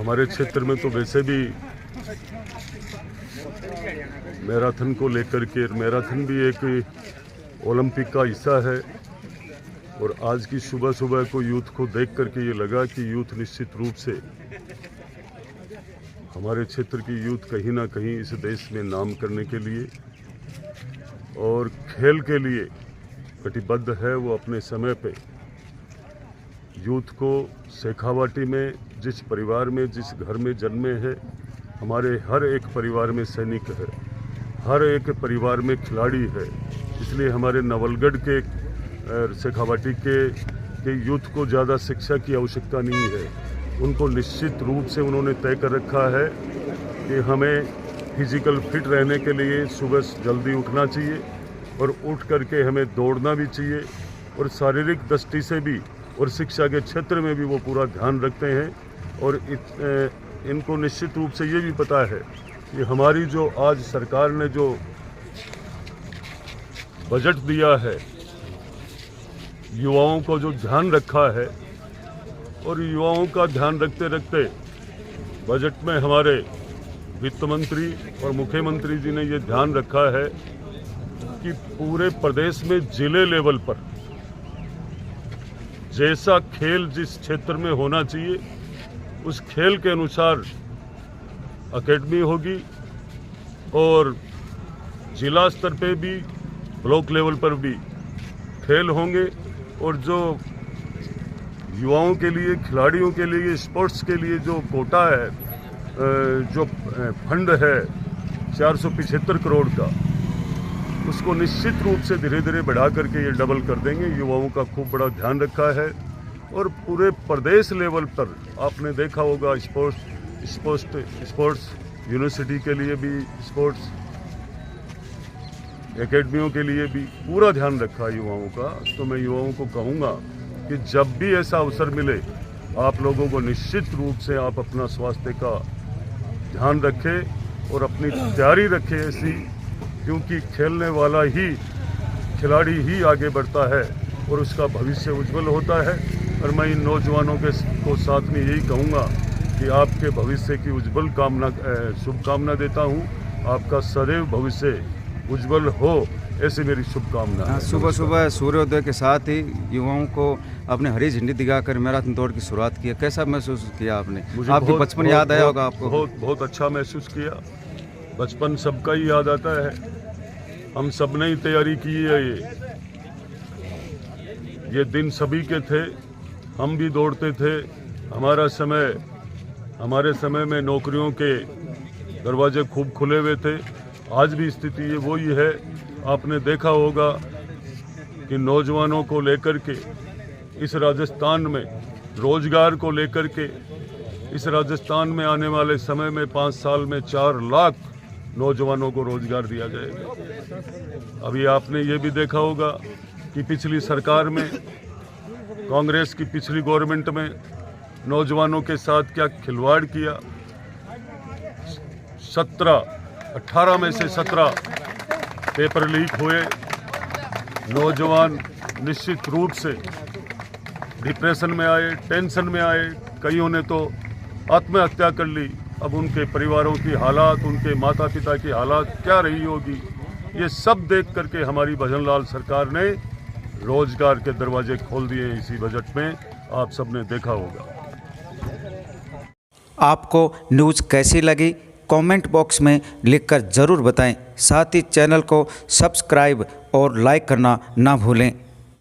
हमारे क्षेत्र में तो वैसे भी मैराथन को लेकर के, मैराथन भी एक ओलंपिक का हिस्सा है। और आज की सुबह सुबह को यूथ को देख करके ये लगा कि यूथ निश्चित रूप से हमारे क्षेत्र की यूथ कहीं ना कहीं इस देश में नाम करने के लिए और खेल के लिए कटिबद्ध है। वो अपने समय पे यूथ को शेखावाटी में, जिस परिवार में, जिस घर में जन्मे हैं, हमारे हर एक परिवार में सैनिक है, हर एक परिवार में खिलाड़ी है। इसलिए हमारे नवलगढ़ के शेखावाटी के यूथ को ज़्यादा शिक्षा की आवश्यकता नहीं है। उनको निश्चित रूप से उन्होंने तय कर रखा है कि हमें फिजिकल फिट रहने के लिए सुबह जल्दी उठना चाहिए और उठ करके हमें दौड़ना भी चाहिए और शारीरिक दृष्टि से भी और शिक्षा के क्षेत्र में भी वो पूरा ध्यान रखते हैं। और इनको निश्चित रूप से ये भी पता है कि हमारी जो आज सरकार ने जो बजट दिया है, युवाओं को जो ध्यान रखा है, और युवाओं का ध्यान रखते रखते बजट में हमारे वित्त मंत्री और मुख्यमंत्री जी ने ये ध्यान रखा है कि पूरे प्रदेश में जिले लेवल पर जैसा खेल जिस क्षेत्र में होना चाहिए उस खेल के अनुसार एकेडमी होगी और जिला स्तर पे भी, ब्लॉक लेवल पर भी खेल होंगे। और जो युवाओं के लिए, खिलाड़ियों के लिए, स्पोर्ट्स के लिए जो कोटा है, जो फंड है 475 करोड़ का, उसको निश्चित रूप से धीरे धीरे बढ़ा करके ये डबल कर देंगे। युवाओं का खूब बड़ा ध्यान रखा है और पूरे प्रदेश लेवल पर आपने देखा होगा स्पोर्ट्स यूनिवर्सिटी के लिए भी, स्पोर्ट्स एकेडमियों के लिए भी पूरा ध्यान रखा है युवाओं का। तो मैं युवाओं को कहूँगा कि जब भी ऐसा अवसर मिले आप लोगों को निश्चित रूप से आप अपना स्वास्थ्य का ध्यान रखें और अपनी तैयारी रखें ऐसी, क्योंकि खेलने वाला ही, खिलाड़ी ही आगे बढ़ता है और उसका भविष्य उज्जवल होता है। और मैं इन नौजवानों को साथ में यही कहूँगा कि आपके भविष्य की उज्जवल शुभकामना देता हूँ। आपका सदैव भविष्य उज्जवल हो, ऐसी मेरी शुभकामना है। सुबह सुबह सूर्योदय के साथ ही युवाओं को अपने हरी झंडी दिखाकर मैराथन दौड़ की शुरुआत की। कैसा महसूस किया आपने? आपकी बचपन याद आया होगा आपको? बहुत अच्छा महसूस किया। बचपन सबका ही याद आता है, हम सब ने ही तैयारी की है। ये दिन सभी के थे, हम भी दौड़ते थे। हमारे समय में नौकरियों के दरवाजे खूब खुले हुए थे। आज भी स्थिति ये वही है। आपने देखा होगा कि नौजवानों को लेकर के इस राजस्थान में, रोजगार को लेकर के इस राजस्थान में आने वाले समय में 5 साल में 4 लाख नौजवानों को रोजगार दिया जाएगा। अभी आपने ये भी देखा होगा कि पिछली सरकार में, कांग्रेस की पिछली गवर्नमेंट में नौजवानों के साथ क्या खिलवाड़ किया। 18 में से 17 पेपर लीक हुए। नौजवान निश्चित रूप से डिप्रेशन में आए, टेंशन में आए। कईयों ने तो आत्महत्या कर ली। अब उनके परिवारों की हालात, उनके माता पिता की हालात क्या रही होगी, ये सब देख करके हमारी भजन लाल सरकार ने रोजगार के दरवाजे खोल दिए इसी बजट में। आप सबने देखा होगा। आपको न्यूज़ कैसी लगी कमेंट बॉक्स में लिखकर ज़रूर बताएं। साथ ही चैनल को सब्सक्राइब और लाइक करना ना भूलें।